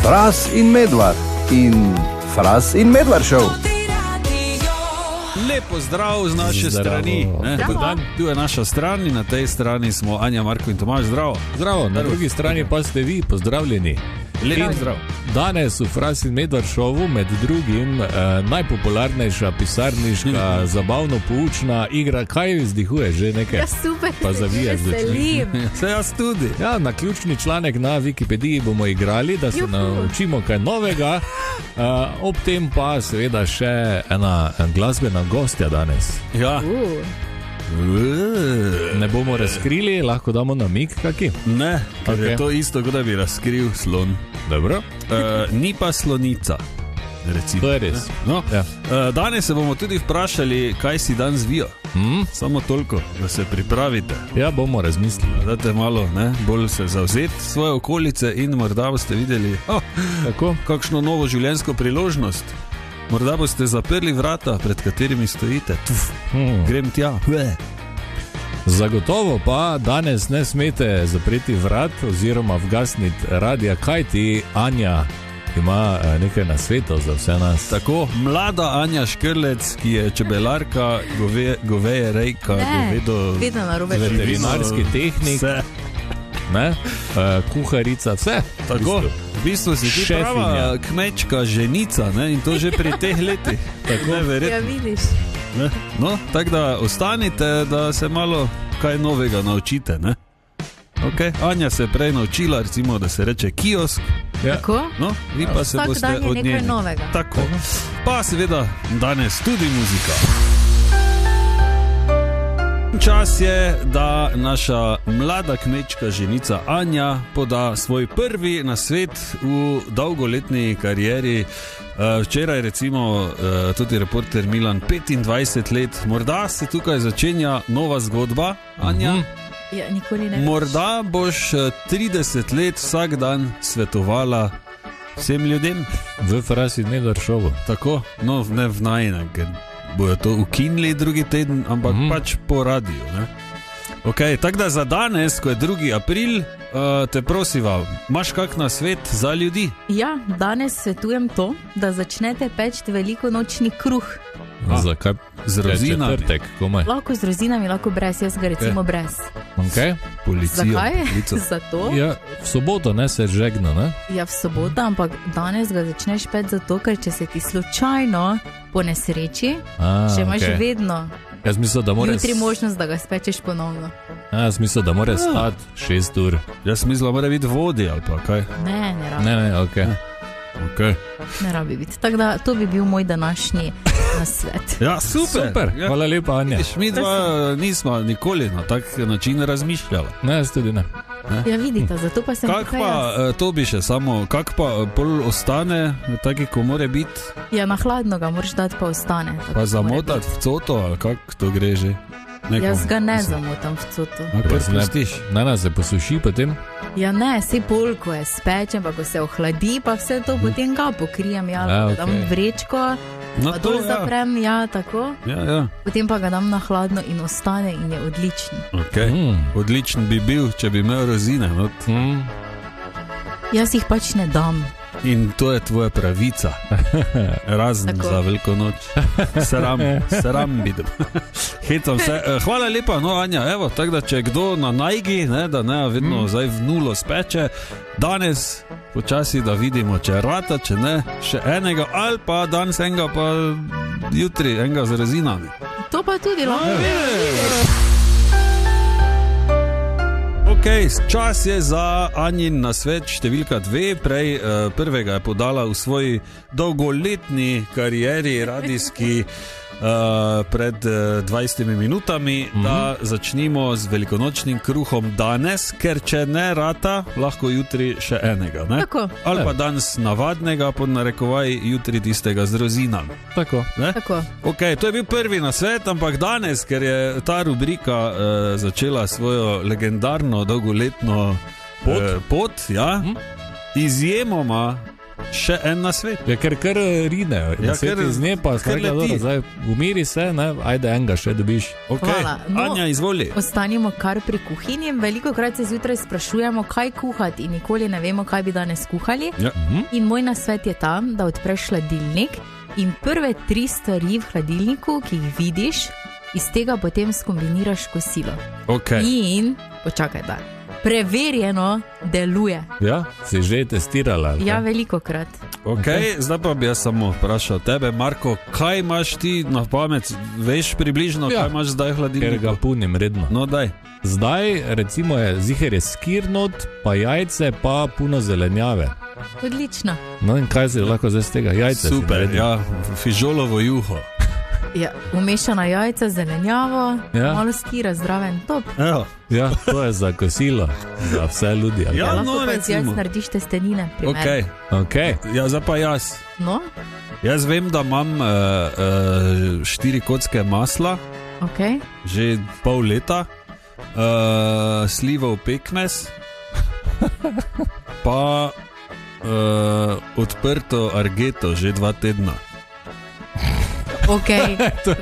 Fras in Medvard in Fras in Medvard show. Lepo zdrav z naše strani. Tu je naša stran in na tej strani smo Anja, Marko in Tomaž. Zdravo. Zdravo, na drugi strani pa ste vi, pozdravljeni. Lepo zdrav. Danes v Fras in Medvard šovu med drugim najpopularnejša pisarniška, zabavno poučna igra. Kaj vzdihuje že nekaj? Ja, super, pa zavijaš veselim. Se jaz tudi. Ja, na ključni članek na Wikipediji bomo igrali, da se naučimo kaj novega. Ob tem pa seveda še ena glasbena gostja danes. Ja. Ne bomo razkrili, lahko damo namig kaki? Ne, ker je to isto, kot da bi razkril slon. Dobro. Ni pa slonica. Recimo. To je res. No, ja. Danes se bomo tudi vprašali, kaj si dan zvijo. Samo toliko, da se pripravite. Ja, bomo razmislili. Dajte malo bolj se zavzeti svoje okolice in morda boste videli kakšno novo življenjsko priložnost. Morda boste zaprli vrata, pred katerimi stojite. Grem tja. Zagotovo pa danes ne smete zapreti vrat oziroma vgasniti radija, kajti Anja ima nekaj nasvetov za vse nas. Tako, mlada Anja Škrlec, ki je čebelarka, goveje rejka, veterinarski tehnik, kuharica, vse. Tako, v bistvu si ti prava kmečka ženica, in to že pri teh letih. Tako, ja, vidiš. No, tako da ostanite, da se malo kaj novega naučite, ne? Okay. Anja se je prej naučila, recimo, da se reče kiosk. Ja. Tako? No, vi pa se boste od njega. Nekaj novega. Tako. Pa seveda danes tudi muzika. Čas je, da naša mlada kmečka ženica Anja poda svoj prvi nasvet v dolgoletni karieri. Včeraj recimo tudi reporter Milan 25 let. Morda se tukaj začenja nova zgodba, Anja. Ja, nikoli ne. Morda boš 30 let vsak dan svetovala vsem ljudem v Fras in Medvard šovu. Tako, no ne v najinem, ker bojo to ukinili drugi teden, ampak pač po radiju. Ok, tako da za danes, ko je 2. april, te prosiva, imaš kak nasvet za ljudi? Ja, danes svetujem to, da začnete peči velikonočni kruh. Zakaj? Z rozinami. Lahko z rozinami, lahko brez, jaz ga recimo brez. Okay. Policijo. Zakaj? Zato? Ja, v soboto se žegna, ne? Ja, v soboto, ampak danes ga začneš peči zato, ker če se ti slučajno po nesreči, še imaš vedno jaz mislim, da jutri možnost, da ga spečeš ponovno. Jaz mislim, da mora stati 6 ur. Jaz mislim, da mora biti vodi ali pa kaj. Ne rabi. Ne, okej. Okay. Ne rabi biti. Tako da to bi bil moj današnji nasvet. Ja, super. Ja. Hvala lepa, Anja. Mi dva nismo nikoli na tak način razmišljala. Ne, jaz tudi ne. Ja, vidite, zato pa sem tukaj jaz. To bi še samo, kak pa pol ostane, taki, ko more biti? Ja, na hladno ga moraš dati, pa ostane. Pa zamotati v coto, ali kak to gre že? Jaz ga ne zamotam v coto. Ne, se posuši potem? Ja ne, sej pol, ko je spečen, pa ko se ohladi, pa vse to potem ga pokrijem, dam vrečko, pa dol zaprem, tako. Ja. Potem pa ga dam na hladno in ostane in je odličen. Okay. Odličen bi bil, če bi imel rozine. Jaz jih pač ne dam. In to je tvoja pravica. Razen za veliko noč. Sram vidim. Hetam se. Hvala lepa, Anja, evo, tako da če kdo na najgi, da ne vedno zdaj v nulo speče, danes počasi, da vidimo, če rata, če ne, še enega, ali pa danes enega, pa jutri enega z rezinami. To pa tudi lahko. Ok, čas je za Anjin nasvet številka 2. Prej prvega je podala v svoji dolgoletni karieri radijski pred 20 minutami, da začnimo z velikonočnim kruhom danes, ker če ne rata, lahko jutri še enega, ne? Tako. Ali pa danes navadnega, pod narekovaj jutri tistega z rozinami. Tako. Tako. Ok, to je bil prvi nasvet, ampak danes, ker je ta rubrika začela svojo legendarno dolgoletno pot, ja, izjemoma še en na svet. Ja, ker rinejo. Ja, svet iz nje pa skakaj, zdaj umiri se, ne, ajde enega še dobiš. Okay. Anja, izvoli. Ostanimo kar pri kuhinji. Veliko krat se zjutraj sprašujemo, kaj kuhati in nikoli ne vemo, kaj bi danes kuhali. Ja. In moj nasvet je tam, da odpreš hladilnik in prve 3 stvari v hladilniku, ki jih vidiš, iz tega potem skombiniraš kosilo. Okay. In, počakaj da, preverjeno deluje. Ja, si že testirala? Ja, veliko krat. Okay, zdaj pa bi jaz samo vprašal tebe, Marko, kaj imaš ti na pamet? Veš približno, kaj imaš zdaj v hladilniku? Ker ga punim redno. No, daj. Zdaj, recimo, ziher je skir not, pa jajce, pa puno zelenjave. Odlično. No in kaj si lahko zdaj z tega? Jajce. Super, ja, fižolovo juho. Ja, umešana jajca, zelenjavo, malo skira, zdraven, top. Ja, to je za kosilo, za vse ljudi. Ja, lahko pa iz jajc narediš testenine. Okay. Ja, zdaj pa jaz. No? Jaz vem, da imam 4 kocke masla, že pol leta, slivov pekmez, pa odprto argeto že 2 tedna. Ok,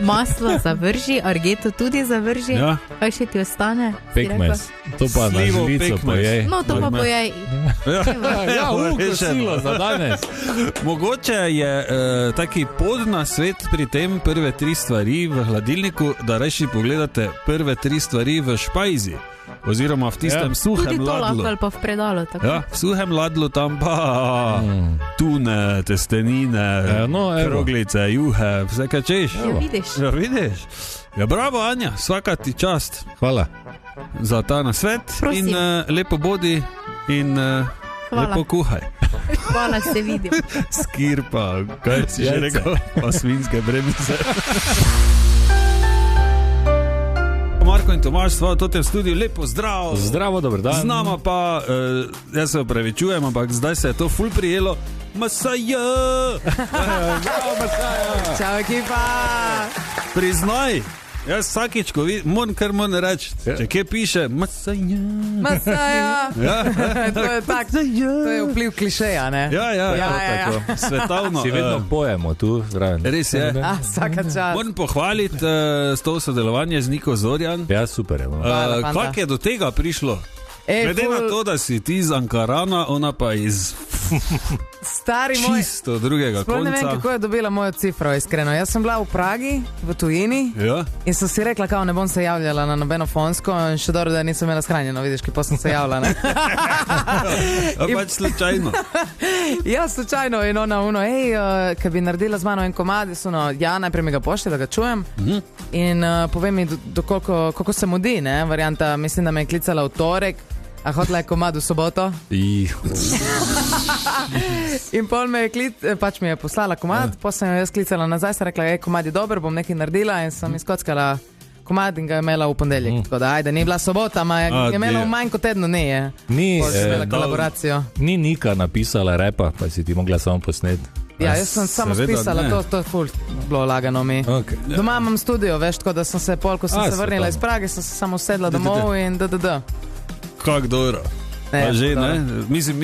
maslo zavrži, argeto tudi zavrži. Ja. Kaj še ti ostane? Pekmez. To pa na žlico pojej. No, to pa pojej. Ja, kosilo za danes. Mogoče je taki podnasvet pri tem prve 3 stvari v hladilniku, da reši pogledate prve 3 stvari v špajzi. Oziroma v tistem suhem ladlu. Tudi to lahko ali pa v predalu. Tako. Ja, v suhem ladlu tam pa tune, testenine, kroglice, juhe, vse kaj češ. Ja, vidiš. Ja, bravo, Anja, svaka ti čast. Hvala. Za ta nasvet. Prosim. In lepo bodi in lepo kuhaj. Hvala, se vidim. Skir pa, kaj si že rekel, pa svinjske bremze. Marko in Tomaž, sva v tem studiu, lepo zdrav. Zdravo, dober dan. Z nama pa, jaz se opravičujem, ampak zdaj se je to ful prijelo. Masaja! Bravo, Masaja! Čau, ekipa! Priznaj, jaz vsakič, ko moram reči, če kje piše Masaja. Masaja! Ja. To je tak, to je vpliv klišeja, ne? Ja. Tako. Svetovno. Si vedno pojemo tu, zraven. Res je. Vsaka čas. Moram pohvaliti to sodelovanje z Niko Zorjan. Ja, super je. Kako je do tega prišlo? Glede na to, da si ti iz Ankarana, ona pa iz stari moj, čisto drugega konca. Ne vem, kako je dobila mojo cifro, iskreno. Jaz sem bila v Pragi, v tujini, in sem si rekla, kao ne bom se javljala na nobeno fonsko, in še dobro, da nisem imela shranjeno, vidiš, ki pa sem se javila, ne? Pač slučajno. Ja, slučajno, in ona ki bi naredila z mano en komad, ja, najprej mi ga pošlje, da ga čujem, in povem mi, koliko se mudi, ne, varianta, mislim, da me je klicala v torek, a hotla je komad v soboto. In pol pač mi je poslala komad, pa sem jo jaz klicala nazaj, sem rekla, komad je dober, bom nekaj naredila, in sem izkockala komad in ga je imela v ponedeljek. Tako da, ajde, ni bila sobota, ma je imela v manj kot tedno, ne je. Kolaboracijo. Ni Nika napisala repa, pa si ti mogla samo posneti. Ja, jaz sem samo spisala, to je ful bilo lagano mi. Doma imam studio, veš, tako da sem se pol, ko sem se vrnila iz Prage, sem se samo sedla domov in Kak dobro. Že, mislim,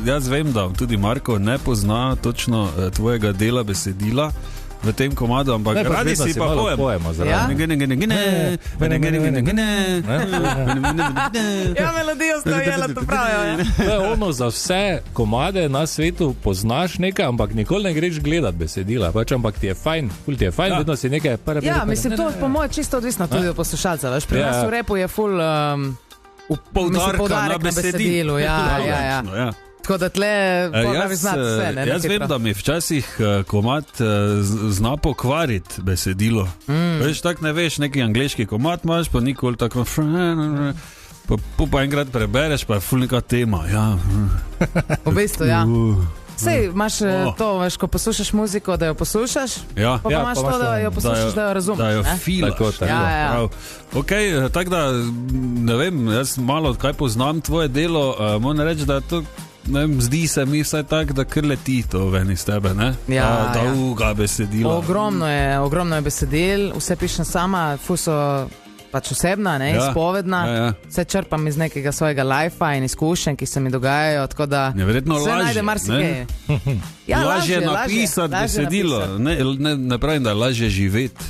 jaz vem, da tudi Marko ne pozna točno tvojega dela besedila v tem komadu, ampak radi si pa pojemo. Ja, melodijo stojela, to pravijo. To je ono, za vse komade na svetu poznaš nekaj, ampak nikoli ne greš gledat besedila, pač, ampak ti je fajn, vedno si nekaj. Ja, mislim, to po moje čisto odvisno tudi od poslušalca, veš, pri nas v repu je ful poudarek na besedilu. Ja. Tako da tle porabi znati vse. Jaz vem, da mi včasih komad zna pokvariti besedilo. Veš, tak ne veš, neki angleški komad imaš, pa nikoli tako pa enkrat prebereš, pa je ful neka tema. V bistvu, ja. Sej, imaš to, veš, ko poslušaš muziko, da jo poslušaš, pa imaš to, da jo poslušaš, da jo razumeš. Da jo filaš. Ja. Ok, tako da, ne vem, jaz malo kaj poznam tvoje delo, moram reči, da to, ne vem, zdi se mi vsaj tak, da kar leti to ven iz tebe, ne? Dolga besedila. Ogromno je besedil, vse pišem sama, ful so pač osebna, ne, izpovedna. Vse črpam iz nekega svojega lifea in izkušenj, ki se mi dogajajo, tako da se najde marsikaj. Lažje napisati besedilo, ne pravim, da je lažje živeti.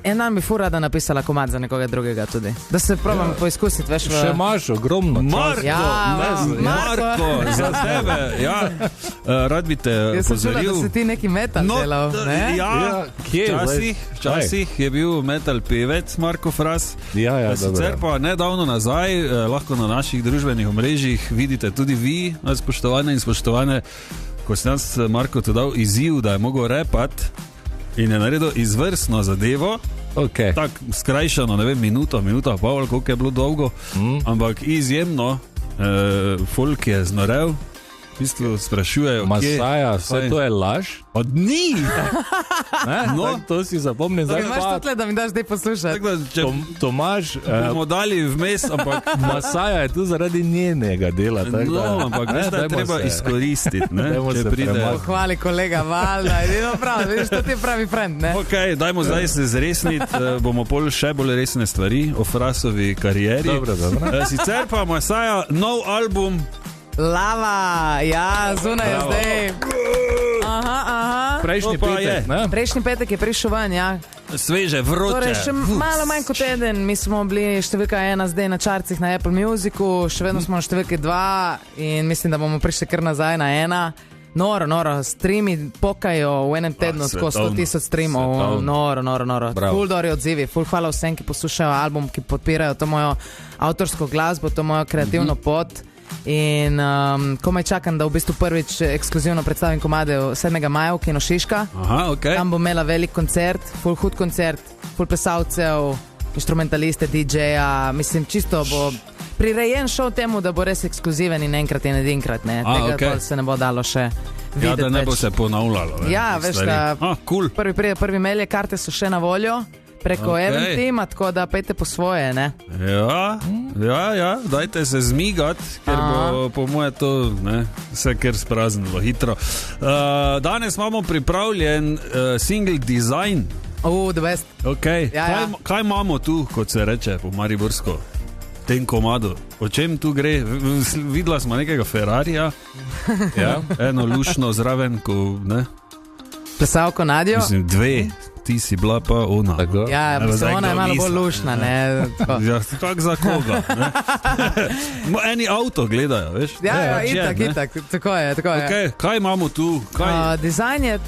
En dan bi fura, da napisala komad za nekoga drugega tudi. Da se probam poizkusiti, veš. Še imaš ogromno. Marko, za tebe. Rad bi te pozoril. Jaz sem čula, da si ti neki metal delal. Včasih je bil metal pevec Marko Fras. Sicer pa nedavno nazaj, lahko na naših družbenih omrežjih vidite tudi vi, spoštovane in spoštovane, ko sem jaz Marko to dal izziv, da je mogel repat in je naredil izvrstno zadevo. Tako skrajšano, ne vem, minuta pa ali koliko je bilo dolgo, ampak izjemno folk je znorel. V bistvu sprašujejo, Masaja, vse to je laž? Ni! To si zapomnim. Imaš tukaj, da mi daš zdaj poslušati. Tomaž, bomo dali vmes, ampak Masaja je tu zaradi njenega dela. Ampak veš, da je treba izkoristiti. Hvali kolega Valda, edino prav, vidiš, to ti je pravi friend. Dajmo zdaj se zresniti, bomo pol še bolj resne stvari o Frasovi karieri. Sicer pa Masaja, nov album Lava, zunaj je zdaj. Prejšnji petek je prišel ven, Sveže, vroče. Torej, še malo manj kot eden, mi smo bili številka 1 zdaj na čarcih na Apple Musicu, še vedno smo na številki 2 in mislim, da bomo prišli kar nazaj na 1. Noro, streami pokajo v enem tednu tako 100,000 streamov, noro. Ful dobri odzivi, ful hvala vsem, ki poslušajo album, ki podpirajo to mojo avtorsko glasbo, to mojo kreativno pot. In komaj čakam, da v bistvu prvič ekskluzivno predstavim komade 7. maja v Kino Šiška. Tam bom imela velik koncert, ful hud koncert, ful plesalcev, instrumentaliste, DJ-ja, mislim, čisto bo prirejen šov temu, da bo res ekskluziven in enkrat in edinkrat, tega se ne bo dalo še videti. Da ne bo se ponavljalo. Veš, da prvi mail je, karte so še na voljo. Preko Eventima, tako da pejte po svoje, ne? Dajte se zmigati, ker bo po moje to vse kar spraznilo hitro. Danes imamo pripravljen single design. The best. Kaj imamo tu, kot se reče po mariborsko, tem komadu? O čem tu gre? Videla smo nekega Ferrarija, eno lušno zraven, plesalko Nadjo? Mislim, 2. Ti si bila pa ona. Ona je malo bolj lušna, ne? Kak za koga, ne? Eni avto gledajo, veš? Itak, tako je. Kaj imamo tu? Dizajn je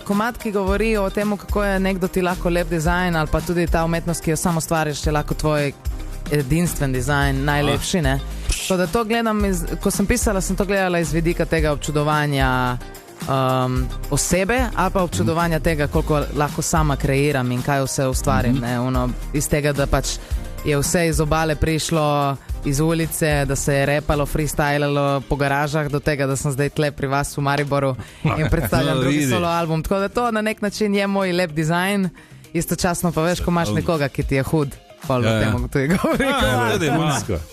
komad, ki govori o tem, kako je nekdo ti lahko lep dizajn, ali pa tudi ta umetnost, ki jo samo stvariš, je lahko tvoj edinstven dizajn, najlepši, ne? Tako da to gledam, ko sem pisala, sem to gledala iz vidika tega občudovanja osebe, ali pa občudovanja tega, koliko lahko sama kreiram in kaj vse ustvarim, iz tega, da pač je vse iz obale prišlo, iz ulice, da se je repalo, freestylalo po garažah, do tega, da sem zdaj tle pri vas v Mariboru in predstavljam drugi solo album, tako da to na nek način je moj lep dizajn, istočasno pa veš, ko imaš nekoga, ki ti je hud.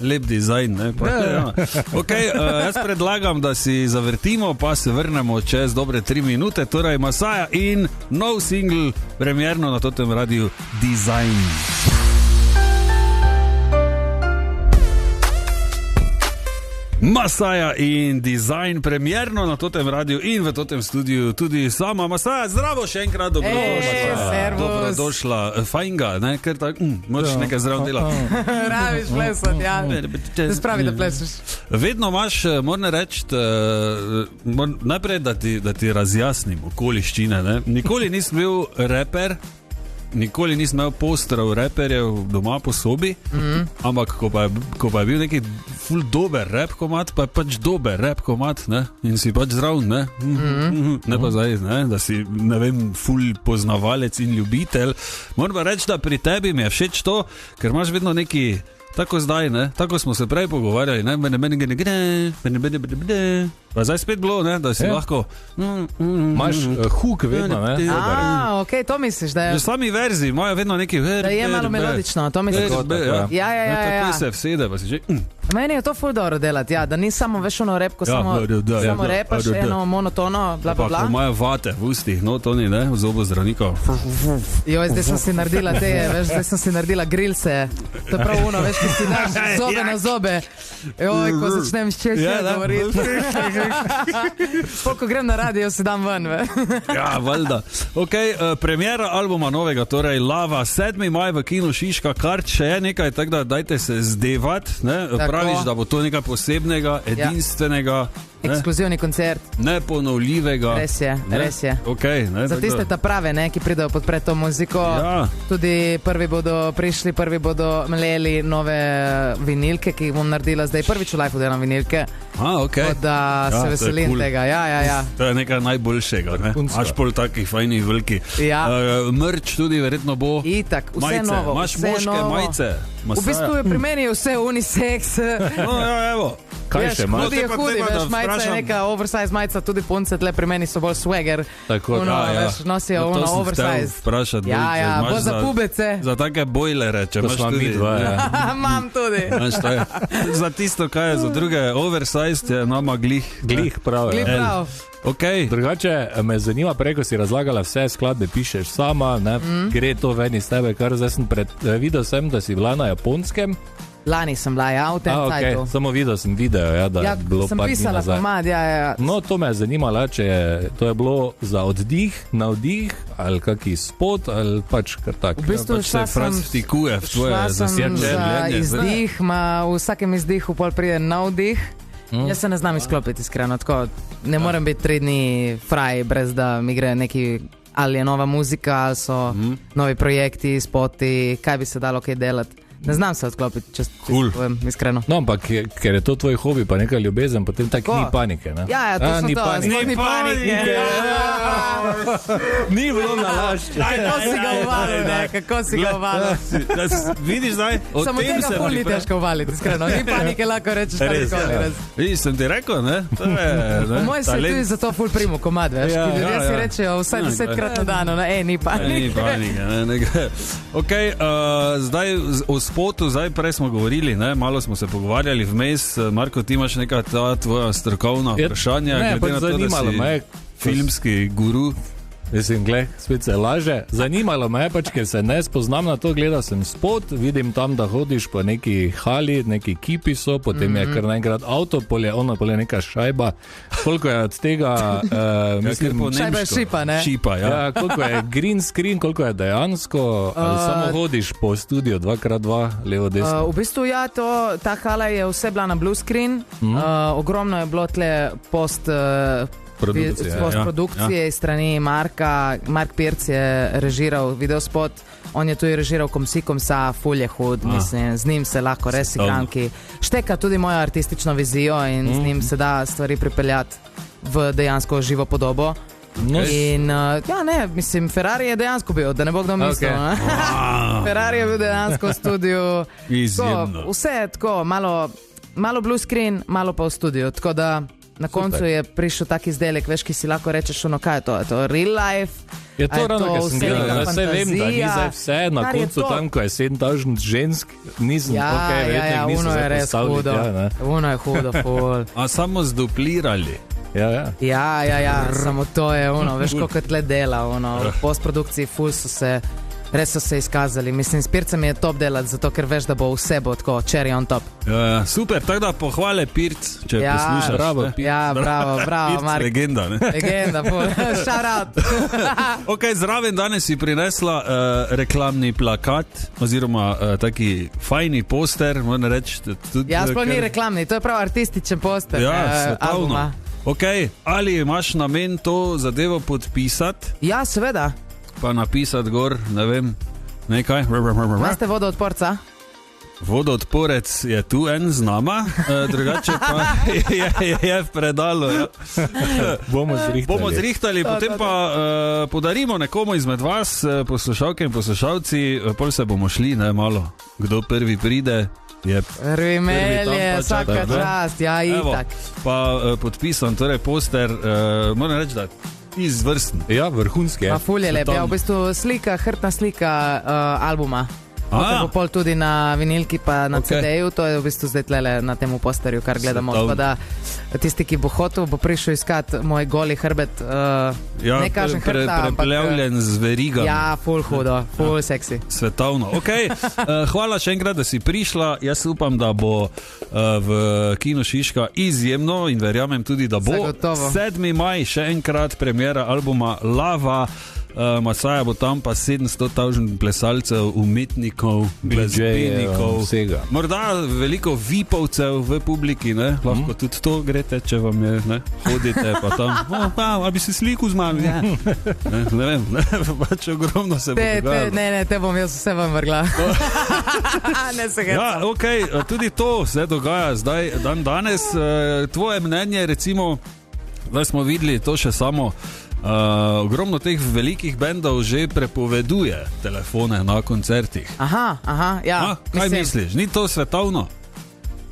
Lep dizajn, ne? Jaz predlagam, da si zavrtimo, pa se vrnemo čez dobre 3 minute. Torej Masaja in nov single premierno na totem radiju Design. Masaja in Design premierno na totem radiju in v totem studiu tudi sama Masaja. Zdravo še enkrat, dobrodošla. Fajnga, ne? Ker tako, moraš nekaj zdrav delati. Raviš plesati, Se spravi, da plesiš. Vedno imaš, moram reči, najprej, da ti razjasnim okoliščine, ne? Nikoli nisem bil reper, nikoli nisem imel posterov reperjev doma po sobi, ampak ko pa je bil neki ful dober rap komad, pa je pač dober rap komad, ne? In si pač zdrav, ne? Ne pa zdaj, ne? Da si, ne vem, ful poznavalec in ljubitelj. Moram pa reči, da pri tebi mi je všeč to, ker imaš vedno neki, tako zdaj, ne? Tako smo se prej pogovarjali, ne? Pa zdaj spet bilo, ne, da si lahko... Imaš hook vedno, ne? Ok, to misliš, da je... V sami verziji imajo vedno neki... Da je malo melodično, to misliš. Ja. Se vsede, pa si že... Meni je to ful dobro delati, ja, da ni samo veš ono repko, samo repaš eno monotono, bla bla bla. Pa ko imajo vate v ustih, no to ni, ne, v zobu zdravnikov. Joj, zdaj sem si naredila grilse, to je prav uno, veš, ki si daš zobe na zobe. Joj, ko začnem s češče govoriti. Ko grem na radio, si dam ven, ve. Ja, valjda. Ok, premiera albuma novega, torej Lava, 7. maj v kinu Šiška, kart še je nekaj, tako da dajte se zdevat, ne, praviš, da bo to nekaj posebnega, edinstvenega. Ekskluzivni koncert. Neponovljivega. Res je. Okay, ne, za tiste ta prave, ne, ki pridejo podpret to muziko. Ja. Tudi prvi bodo mleli nove vinilke, ki jih bom naredila zdaj. Prvič v lifeu delam vinilke. Okay. Da se veselim tega. Ja. To je nekaj najboljšega, ne? Až pol takih fajnih veliki. Ja. Merč tudi verjetno bo. Itak, vse majice. novo. Imaš moške majice. V bistvu je pri meni vse unisex. No, ja, evo. Kaj še imaš? Tudi je hudi, veš, majica je neka oversize majica, tudi punce tle pri meni so bolj swagger. Tako, veš, nosijo ono oversize. Vprašati, ja, bo za pubece. Za take bojlere, če imaš tudi. Imam tudi. Za tisto, kaj je za druge oversize, je nama glih. Glih prav. Okay. Drugače me zanima, preko si razlagala vse skladbe, pišeš sama, ne? Gre to ven iz tebe, kar zdaj sem videl sem, da si bila na Japonskem. Lani sem bila, ja, v tem cajtu. Okay. Samo videl sem video, ja, da je bilo sem pisala komad, ja. No, to me je zanimalo, če to je bilo za oddih, na vdih, ali kaki spot, ali pač kar tak. V bistvu šla sem za izdih, v vsakem izdihu pol pride na vdih. Jaz se ne znam izklopiti, iskreno, tako ne morem biti 3 dni fraj, brez da mi gre neki, ali je nova muzika, ali so novi projekti, spoti, kaj bi se dalo kaj delati. Ne znam se odklopiti, če povem iskreno. No, ampak ker je to tvoj hobi, pa neka ljubezen, potem tako ni panike, ne? Ja, to so to, ni panike. Ni bilo nalašče. Kako si ga uvalil, ne? Kako si ga uvalil? Vidiš zdaj, o samo tem se tega ful ni težko uvaliti, iskreno. Ni panike, lahko rečeš karkoli. Vidiš, sem ti rekel, ne? Po mojem se tudi za to ful primo komad, veš? Ki ljudje si rečejo vsaj 10-krat na dan, ni panike. Ni panike, ok, zdaj spotu, zdaj prej smo govorili, ne? Malo smo se pogovarjali vmes. Marko, ti imaš neka ta tvoja strokovna vprašanja, glede na to, da si filmski guru. Mislim, spet se laže. Zanimalo me je pač, ker se ne spoznam na to, gledal sem spot, vidim tam, da hodiš po neki hali, neki kipi so, potem je kar naenkrat avto, pol je neka šajba. Koliko je od tega, mislim, šajba je šipa, ne? Šipa, ja. Koliko je green screen, koliko je dejansko, ali samo hodiš po studiu 2x2, levo, desno? V bistvu, ja, ta hala je vse bila na blue screen, ogromno je bilo tle postprodukcije iz strani Marka. Mark Pirc je režiral videospot, on je tudi režiral Komsa, ful je hud, mislim, z njim se lahko res igranki šteka tudi mojo artistično vizijo in z njim se da stvari pripeljati v dejansko živo podobo. In ja, ne, mislim, Ferrari je dejansko bil, da ne bo kdo mislil. Ferrari je bil dejansko v studiu. Vse tako, malo blue screen, malo pa v studiu, tako da na koncu je prišel tak izdelek, veš, ki si lahko rečeš, ono, kaj je to? Je to real life? Je to ravno, ker sem gledal, vse vem, da ni zdaj vse na koncu tam, ko je 7000 žensk, nisem uno je res hudo, uno je hudo, ful. A samo zduplirali? Ja, samo to je ono, veš, koliko tle dela, ono, v postprodukciji ful res so se izkazali. Mislim, s Pircem je top delati, zato ker veš, da bo vse bo tako, cherry on top. Ja, super, tako da pohvale Pirc, če poslušaš. Bravo, Pirc. Ja, bravo, Mark. Legenda, ne? Legenda, shout out. Ok, zraven danes si prinesla reklamni plakat, oziroma taki fajni poster, moram reči. Ja, sploh ni reklamni, to je prav artističen poster. Ja, svetovno. Ok, ali imaš namen to zadevo podpisati? Ja, seveda. Pa napisati gor, ne vem, nekaj. Imate vodoodporca? Vodoodporec je tu en z nama, drugače pa je v predalu. Ja. Bomo zrihtali, potem pa podarimo nekomu izmed vas, poslušalke in poslušalci, pol se bomo šli, ne, malo, kdo prvi pride. Prvi mail je, vsaka čast, ja, itak. Pa podpisan, torej poster, moram reči, da izvrsten. Ja, vrhunski je. Pa ful je lep, ja, v bistvu slika, hrbtna slika albuma. Bo pol tudi na vinilki pa na CD-ju, to je v bistvu zdaj tlele na temu posterju, kar gledamo. Tako da tisti, ki bo hotel, bo prišel iskat moj goli hrbet, ne kažem hrbta, ampak... Preplevljen z verigami. Ja, ful hudo, ful seksi. Svetovno. Hvala še enkrat, da si prišla. Jaz upam, da bo v Kinu Šiška izjemno in verjamem tudi, da bo. 7. maj še enkrat premiera albuma Lava. Masaja bo tam pa 700,000 plesalcev, umetnikov, glasbenikov, morda veliko vipovcev v publiki, ne? Lahko tudi to greste, če vam je, ne? Hodite pa tam, a bi se sliku z mami, ne vem, pač ogromno se bo dogajalo. Ne, te bom jaz vse vam vrgla. Ne se gledam. Ja, okej, tudi to se dogaja zdaj, danes. Tvoje mnenje, recimo, da smo videli to še samo. Ogromno teh velikih bendov že prepoveduje telefone na koncertih. Aha, ja. Kaj misliš? Ni to svetovno?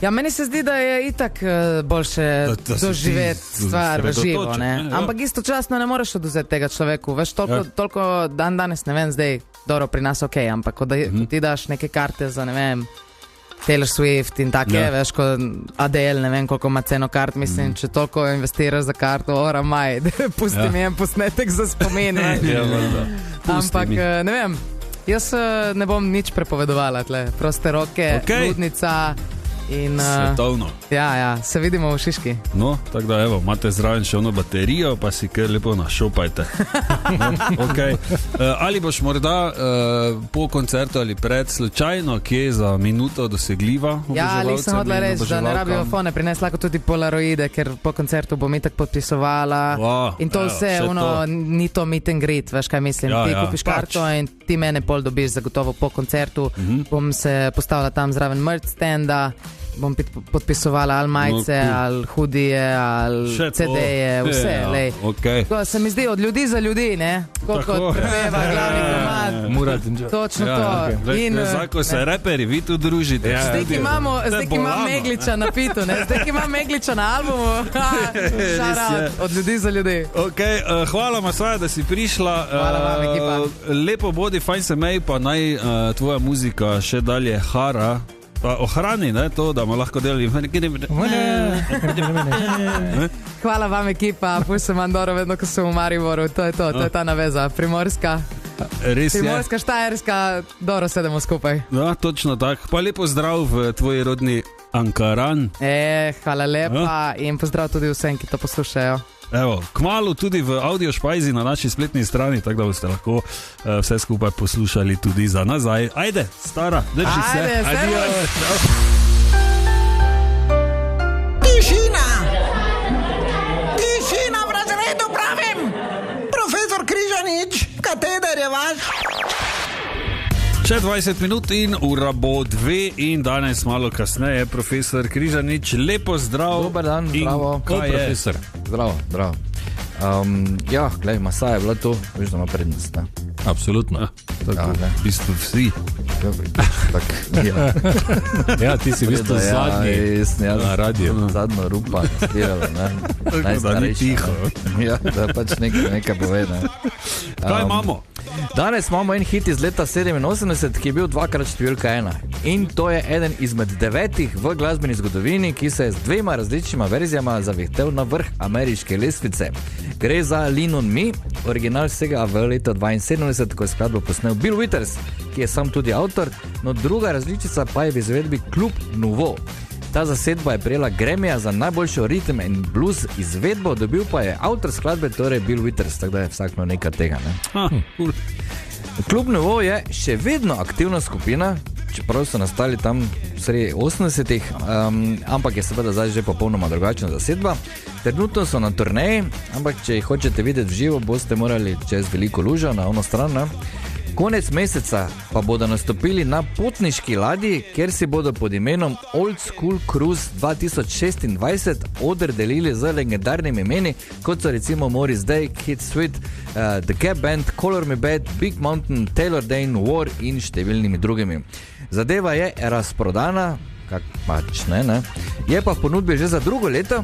Ja, meni se zdi, da je itak boljše doživeti stvar v živo, ne? Ampak istočasno ne moreš oduzeti tega človeku. Veš, toliko danes, ne vem, zdaj, dobro, pri nas okej, ampak ko ti daš neke karte za, ne vem, Taylor Swift in take, veš, ko Adele, ne vem, koliko ima ceno kart, mislim, če toliko investiraš za karto, pusti mi en posnetek za spomin. Ampak, ne vem, jaz ne bom nič prepovedovala tle, proste roke, ludnica in... Svetovno. Ja, se vidimo v Šiški. No, tako da, evo, imate zraven še ono baterijo, pa si kar lepo našopajte. Ali boš morda po koncertu ali pred slučajno, kje za minuto dosegljiva? Ja, ali sem hodila reči, da ne rabijo fone, prines lahko tudi polaroide, ker po koncertu bom itak podpisovala. In to vse, ni to meet and greet, veš kaj mislim. Ti kupiš karto in ti mene pol dobiš zagotovo po koncertu. Bom se postavila tam zraven merch stenda, bom podpisovala ali majice, ali hudije, ali CD-je, vse, lej. Tako se mi zdi od ljudi za ljudi, ne? Koliko prepeva glavni komad. Točno to. Zako se reperi, vi tu družite. Zdaj, ki imam Megliča na pitu, ne? Zdaj, ki imam Megliča na albumu, šarat, od ljudi za ljudi. Hvala, Masaja, da si prišla. Hvala vam, ekipa. Lepo bodi, fajn se mej, pa naj tvoja muzika še dalje hara. Pa ohrani, ne, to, da bomo lahko delali. Hvala vam, ekipa, pol sem Andoro vedno, ko sem v Mariboru, to je ta naveza, primorska. Res je. Primorska, štajerska, dobro sedemo skupaj. Ja, točno tako. Pa lepo zdrav v tvoji rodni Ankaran. Hvala lepa in pozdrav tudi vsem, ki to poslušajo. Evo, kmalu tudi v audio špajzi na naši spletni strani, tako da boste lahko vse skupaj poslušali tudi za nazaj. Ajde, stara, drži se. Adijo. Tišina! Tišina v razredu, pravim! Profesor Križanič, kateder je vaš? Še 20 minut in ura bo 2 in danes malo kasneje profesor Križanič. Lepo zdrav. Dobar dan, zdravo. Kaj je? Profesor, zdravo. Ja, gledaj, Masaja je bila to, veš, da ima prednost, ne? Absolutno. V bistvu vsi. Ja, ti si v bistvu zadnji na radiju. Zadnjo rupa nastirala, ne? Da ni tiho. Ja, da pač nekaj pove, ne? Kaj imamo? Danes imamo en hit iz leta 87, ki je bil 2x številka 1. In to je eden izmed 9 v glasbeni zgodovini, ki se je z 2 različnima verzijama zavihtel na vrh ameriške lestvice. Gre za Lean on Me, original vsega v letu 72, ko je skladbo posnel Bill Withers, ki je sam tudi avtor, no druga različica pa je v izvedbi Club Nouveau. Ta zasedba je prejela Grammyja za najboljšo rhythm and blues izvedbo, dobil pa je avtor skladbe, torej Bill Withers, tako da je vsakno nekaj tega, ne? Club Nouveau je še vedno aktivna skupina, čeprav so nastali tam sredi 80-ih, ampak je seveda zdaj že popolnoma drugačna zasedba. Trenutno so na turneji, ampak če jih hočete videti v živo, boste morali čez Veliko lužo na ono stran, ne? Konec meseca pa bodo nastopili na potniški ladji, kjer si bodo pod imenom Old School Cruise 2026 oder delili z legendarnimi imeni, kot so recimo Morris Day, Kid Sweet, The Gap Band, Color Me Bad, Big Mountain, Taylor Dane, War in številnimi drugimi. Zadeva je razprodana, kak pač ne. Je pa v ponudbi že za drugo leto,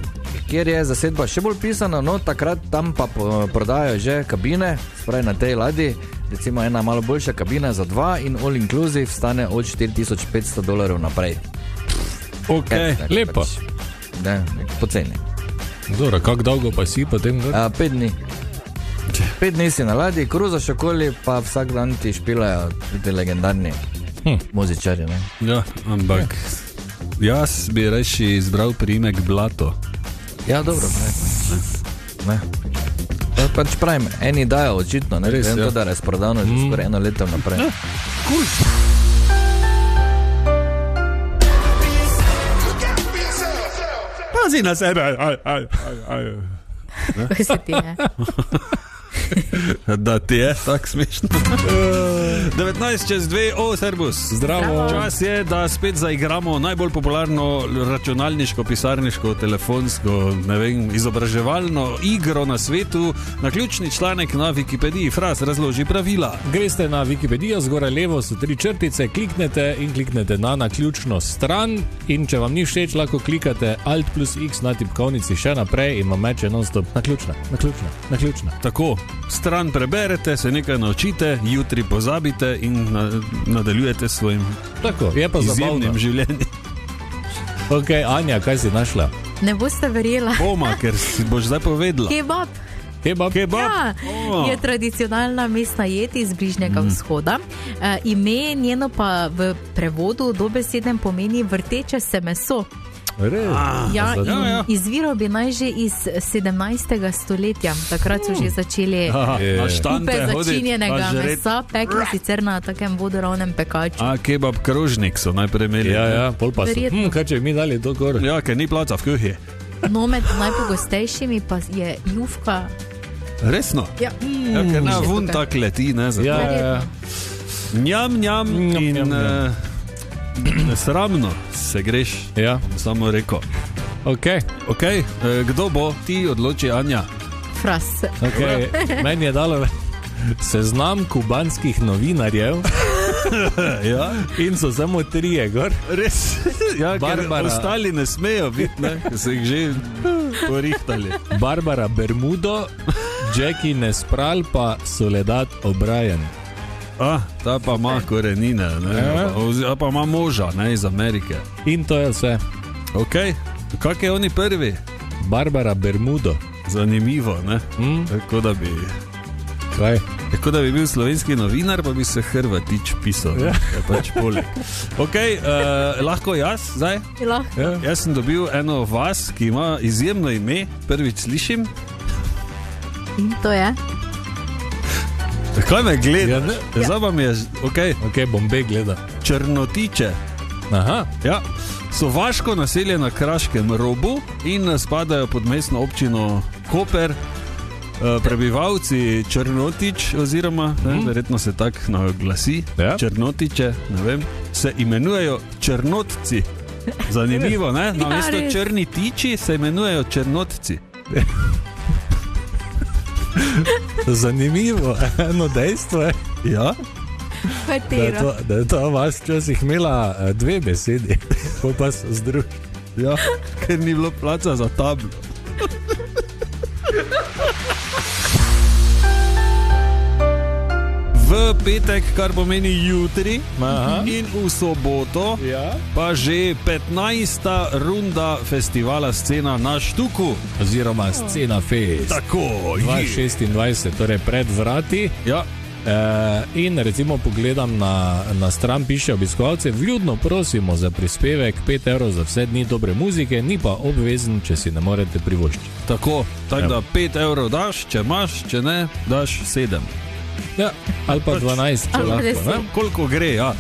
kjer je zasedba še bolj pisana, no takrat tam pa prodajajo že kabine, spravi na tej ladji, recimo ena malo boljša kabina za 2 in all inclusive stane od $4,500 naprej. Ok, lepo. Ne, poceni. Dobro, kako dolgo pa si potem? 5 dni. 5 dni si na ladji, kruzaš okoli, pa vsak dan ti špilajo ti legendarni muzičari, ne? Ja, ampak jaz bi reči izbral priimek Blato. Ja, dobro, ne. Pač pravim, eni dajo očitno, ne? Res, to, da je razprodano že skoraj 1 leto naprej. Cool. Pazi na sebe. Kaj se ti je? Da ti je tako smešno. 19:02, servus. Zdravo. Čas je, da spet zaigramo najbolj popularno računalniško, pisarniško, telefonsko, ne vem, izobraževalno igro na svetu. Naključni članek na Wikipediji. Fras, razloži pravila. Greste na Wikipedijo, zgoraj levo so 3 črtice, kliknete na naključno stran in če vam ni všeč, lahko klikate Alt plus X na tipkovnici še naprej in vam meče non-stop naključna. Tako, stran preberete, se nekaj naučite, jutri pozabite in nadaljujete s svojim Tako, je pa izjemnim zabavno. življenjem. Ok, Anja, kaj si našla? Ne boste verjela. Boma, ker si boš zdaj povedala. Kebab. Kebab? Ja, je tradicionalna mestna jed iz Bližnjega vzhoda. Ime njeno pa v prevodu dobesednem pomeni vrteče se meso. Res? Ja, in ja. izviral bi naj že iz 17. stoletja. Takrat so že začeli Na štante kupe hoditi, začinjenega pa žret. mesa pekli sicer na takem vodoravnem pekaču. Kebab krožnik so najprej imeli. Ja, pol pa so. Verjetno. Kaj če bi mi dali to gor? Ja, ker ni placa v kuhi. No, med najpogostejšimi pa je jufka. Resno? Ja, Ja, ker na še vun tukaj. tak leti, ne? Zato. Ja. Njam in sramno se greš, Ja, samo rekel. ok. Ok, kdo bo? Ti odloči, Anja. Fras. Okay. Meni je dalo seznam kubanskih novinarjev Ja, in so samo 3 gor. res. Ja, ker Barbara. ostali ne smejo biti, ne? Ker so jih že porihtali. Barbara Bermudo, Jackie Nespral pa Soledad O'Brien. Ta pa ima korenine, ne? Ja. Pa ima moža, ne, iz Amerike. In to je vse. Ok, kak je oni prvi? Barbara Bermudo. Zanimivo, ne? Tako Kaj? da bi bil slovenski novinar, pa bi se Hrvatič pisal. Ja. Pač poleg. Ok, lahko jaz zdaj? Lahko. Ja. Jaz sem dobil eno vas, ki ima izjemno ime, prvič slišim. In to je? Kaj me gleda? Ja, ne. Zdaj pa mi je, ok, Ok, Bombay gleda. Črnotiče. Aha. Ja, so vaško naselje na Kraškem robu in spadajo pod mestno občino Koper. Prebivalci Črnotič, oziroma verjetno se tako naglasi, Ja. Črnotiče, ne vem, se imenujejo Črnotci. Zanimivo, ne? Namesto res. črni tiči se imenujejo Črnotci. Zanimivo, eno dejstvo je, Ja? Katero? da je to vas včasih imela 2 besedi, pa so združili. Ja, ker ni bilo placa za tablo. V petek, kar pomeni jutri, Aha. in v soboto, Ja. pa že 15. runda festivala Scena na Štuku. Oziroma Scena Fest. Tako, 2026, torej pred vrati. Ja, In recimo pogledam na stran, piše obiskovalce, vljudno prosimo za prispevek 5 evrov za vse dni dobre muzike, ni pa obvezen, če si ne morete privoščiti. tako Ja. da 5 evrov daš, če imaš, če ne, daš 7. Ja, ali pa 12, če Ali pa lahko. 10. Ne? Koliko gre, ja.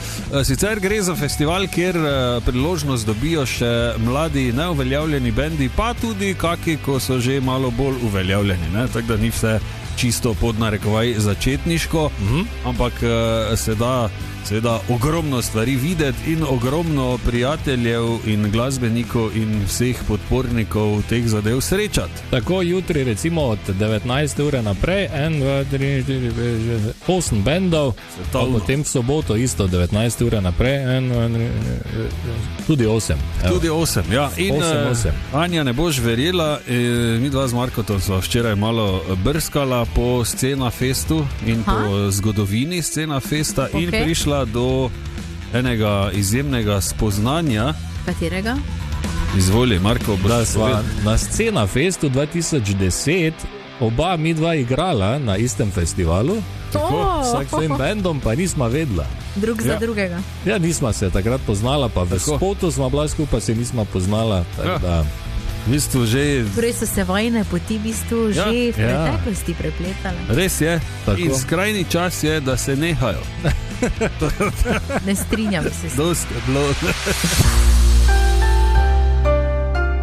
Sicer gre za festival, kjer priložnost dobijo še mladi neuveljavljeni bendi, pa tudi kaki, ko so že malo bolj uveljavljeni, ne? Tako da ni vse čisto pod narekovaj začetniško, ampak se da seveda ogromno stvari videti in ogromno prijateljev in glasbenikov in vseh podpornikov teh zadev srečati. Tako jutri recimo od 19. ure naprej 1, 2, 3, 4, 5, 8 bendov, pa potem v soboto isto 19. ure naprej 1, 2, 3, tudi 8. Tudi 8, ja. In 8. Anja, ne boš verjela, mi dva z Markotom sva včeraj malo brskala po Scena Festu in po zgodovini Scena Festa in prišla do enega izjemnega spoznanja. Katerega? Izvoli, Marko, da sva na Scena Festu 2010 oba mi dva igrala na istem festivalu. Vsak svojim bendom, pa nisma vedela. Drug za drugega. Ja, nisma se takrat poznala, pa v spotu sva bila skupaj, se nisma poznala. Da. V bistvu že... Torej so se vojne poti v bistvu že v preteklosti prepletale. Res je. Tako. In skrajni čas je, da se nehajo. Ne strinjam se. Dost je bilo.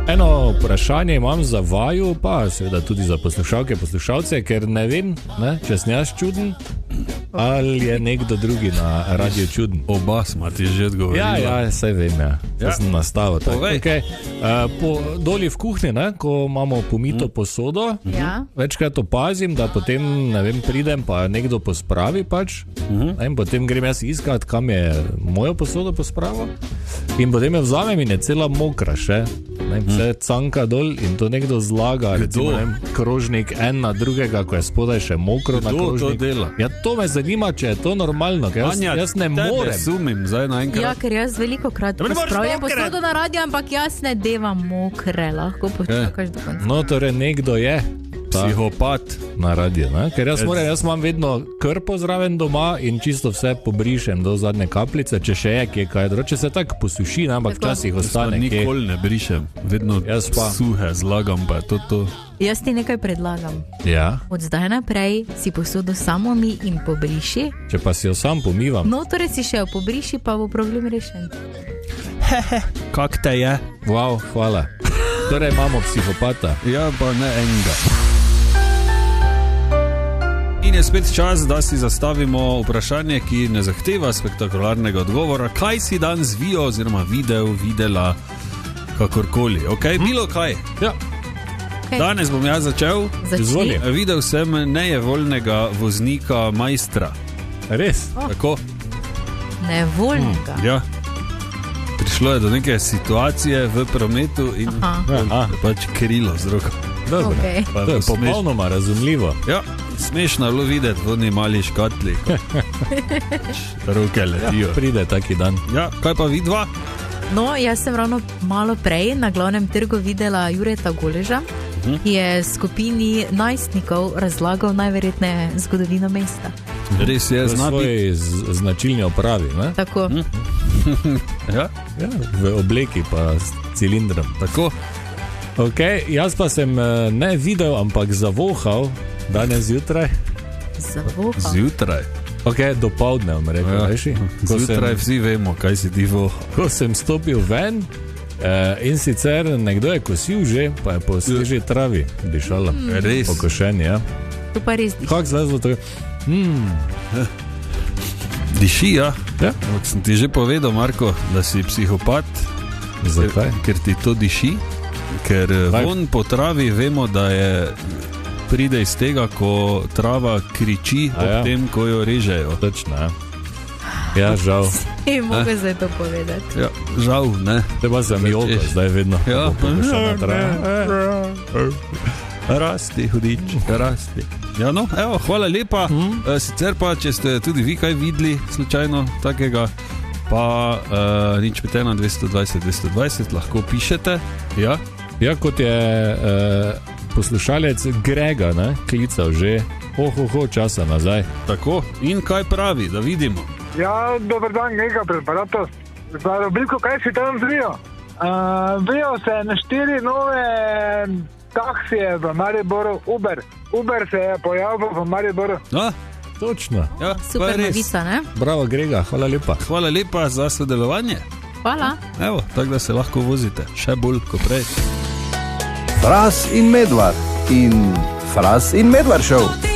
Eno vprašanje imam za vaju, pa seveda tudi za poslušalke, poslušalce, ker ne vem, če sem jaz čuden, ali je nekdo drugi na radiju čuden. Oba smo ti že odgovorili. Ja, saj vem, sem nastavil. Okay. Doli v kuhinji, ko imamo pomito posodo, večkrat opazim, da potem, ne vem, pridem, pa nekdo pospravi pač, in potem grem jaz iskat, kam je mojo posodo pospravil, in potem jo vzamem in je cela mokra še. Vse canka dol in to nekdo zlaga, recimo, krožnik en na drugega, ko je spodaj še mokro na krožnik. To dela? Ja, to me zanima, če je to normalno, ker jaz ne morem. Sumim zdaj naenkrat. Ja, ker jaz veliko krat pospravljam posodo na radio, ampak jaz ne devam mokre, lahko počakaš do konca. No, torej nekdo je psihopat na radio, ker jaz imam vedno krpo zraven doma in čisto vse pobrišem do zadnje kapljice, če še je kje kaj, če se tako posuši, ampak včasih ostane kje. Nikoli ne brišem, vedno suhe zlagam, pa je to. Jaz ti nekaj predlagam. Ja. Od zdaj naprej si posodo samo mi in pobriši. Če pa si jo sam pomivam. No, torej si še jo pobriši, pa bo problem rešen. Kak te je? Wow, hvala. Torej imamo psihopata. Ja, pa ne enega. In je spet čas, da si zastavimo vprašanje, ki ne zahteva spektakularnega odgovora. Kaj si danes videla, kakorkoli? Bilo kaj? Ja. Danes bom jaz začel. Izvoli. Videl sem nejevoljnega voznika Majstra. Res? Tako? Nevoljnega? Ja. Prišlo je do neke situacije v prometu in pač krilo z roko. Dobro, to je popolnoma razumljivo. Ja, smešno je bilo videti v oni mali škatli, roke letijo. Pride taki dan. Ja, kaj pa vidva? No, jaz sem ravno malo prej na Glavnem trgu videla Jureta Goleža, ki je skupini najstnikov razlagal najverjetneje zgodovino mesta. Res je, v svoji značilni opravi, ne? Tako. Ja, v obleki pa s cilindrom. Tako. Jaz pa sem ne videl, ampak zavohal danes zjutraj. Zavohal? Zjutraj? Dopoldne, bom rekel, reši. Zjutraj vsi vemo, kaj si ti vohal. Ko sem stopil ven, in sicer nekdo je kosil že, pa je po sveži travi dišalo. Res? Pokošen, ja. To pa res diši. Kako zlezlo to? Diši, ja. Sem ti že povedal, Marko, da si psihopat. Zakaj? Ker ti to diši. Ker von po travi vemo, da pride iz tega, ko trava kriči ob tem, ko jo režejo. Točno, ja. Ja, žal. Ne mogo zdaj to povedati. Ja, žal, ne. Te pa sem jogo, zdaj vedno. Ja. Rasti, hudič, rasti. Ja, no, evo, hvala lepa. Sicer pa, če ste tudi vi kaj videli slučajno takega, pa nič 5 220 220 lahko pišete. Ja. Ja, kot je poslušalec Grega klical že časa nazaj. Tako, in kaj pravi, da vidimo? Ja, dober dan, nekaj preparatov. Za rubriko, kaj si tam zvijo? Vijo se na 4 nove taksije v Mariboru, Uber. Uber se je pojavil v Mariboru. Točno. Ja, super novica, ne? Bravo, Grega, hvala lepa. Hvala lepa za sodelovanje. Hvala. Evo, tako da se lahko vozite, še bolj kot prej. Fras in Medvard in Fras in Medvard Show.